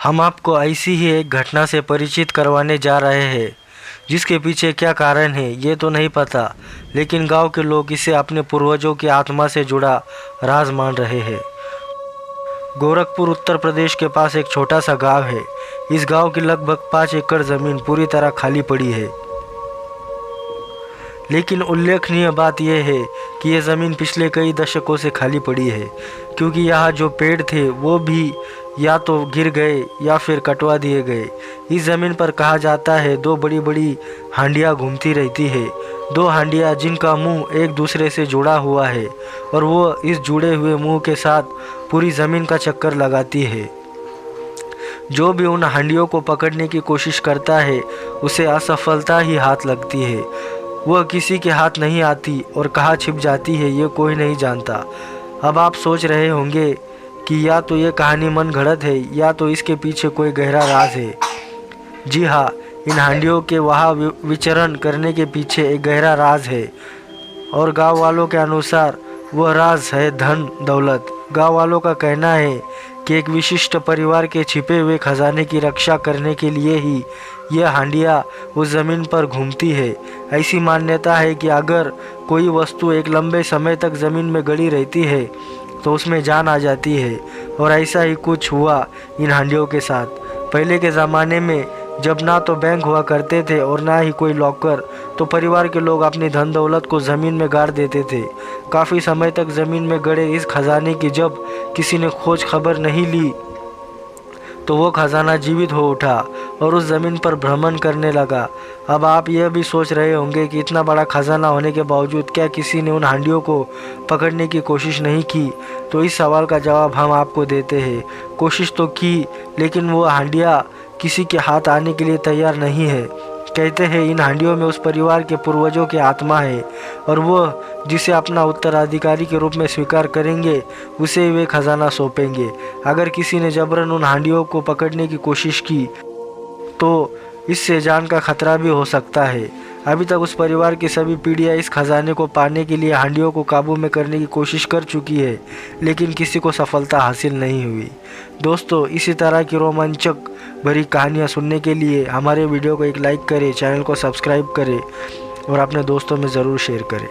हम आपको ऐसी ही एक घटना से परिचित करवाने जा रहे हैं जिसके पीछे क्या कारण है ये तो नहीं पता, लेकिन गांव के लोग इसे अपने पूर्वजों की आत्मा से जुड़ा राज मान रहे हैं। गोरखपुर उत्तर प्रदेश के पास एक छोटा सा गांव है। इस गांव की लगभग 5 एकड़ ज़मीन पूरी तरह खाली पड़ी है। लेकिन उल्लेखनीय बात यह है कि यह ज़मीन पिछले कई दशकों से खाली पड़ी है, क्योंकि यहाँ जो पेड़ थे वो भी या तो गिर गए या फिर कटवा दिए गए। इस ज़मीन पर कहा जाता है 2 बड़ी बड़ी हांडियाँ घूमती रहती है। 2 हांडियाँ जिनका मुंह एक दूसरे से जुड़ा हुआ है और वो इस जुड़े हुए मुंह के साथ पूरी ज़मीन का चक्कर लगाती है। जो भी उन हांडियों को पकड़ने की कोशिश करता है उसे असफलता ही हाथ लगती है। वह किसी के हाथ नहीं आती और कहाँ छिप जाती है ये कोई नहीं जानता। अब आप सोच रहे होंगे कि या तो ये कहानी मन गढ़ंत है या तो इसके पीछे कोई गहरा राज है। जी हाँ, इन हांडियों के वहाँ विचरण करने के पीछे एक गहरा राज है और गांव वालों के अनुसार वह राज है धन दौलत। गांव वालों का कहना है कि एक विशिष्ट परिवार के छिपे हुए खजाने की रक्षा करने के लिए ही यह हांडियाँ उस ज़मीन पर घूमती है। ऐसी मान्यता है कि अगर कोई वस्तु एक लंबे समय तक ज़मीन में गड़ी रहती है तो उसमें जान आ जाती है, और ऐसा ही कुछ हुआ इन हांडियों के साथ। पहले के ज़माने में जब ना तो बैंक हुआ करते थे और ना ही कोई लॉकर, तो परिवार के लोग अपनी धन दौलत को ज़मीन में गाड़ देते थे। काफ़ी समय तक ज़मीन में गड़े इस खजाने की जब किसी ने खोज खबर नहीं ली तो वो खजाना जीवित हो उठा और उस ज़मीन पर भ्रमण करने लगा। अब आप यह भी सोच रहे होंगे कि इतना बड़ा खजाना होने के बावजूद क्या किसी ने उन हांडियों को पकड़ने की कोशिश नहीं की? तो इस सवाल का जवाब हम आपको देते हैं। कोशिश तो की, लेकिन वो हांडियाँ किसी के हाथ आने के लिए तैयार नहीं है। कहते हैं इन हांडियों में उस परिवार के पूर्वजों की आत्मा है और वो जिसे अपना उत्तराधिकारी के रूप में स्वीकार करेंगे उसे वे खजाना सौंपेंगे। अगर किसी ने जबरन उन हांडियों को पकड़ने की कोशिश की तो इससे जान का खतरा भी हो सकता है। अभी तक उस परिवार की सभी पीढ़ियां इस खजाने को पाने के लिए हांडियों को काबू में करने की कोशिश कर चुकी है, लेकिन किसी को सफलता हासिल नहीं हुई। दोस्तों, इसी तरह की रोमांचक भरी कहानियां सुनने के लिए हमारे वीडियो को एक लाइक करें, चैनल को सब्सक्राइब करें और अपने दोस्तों में ज़रूर शेयर करें।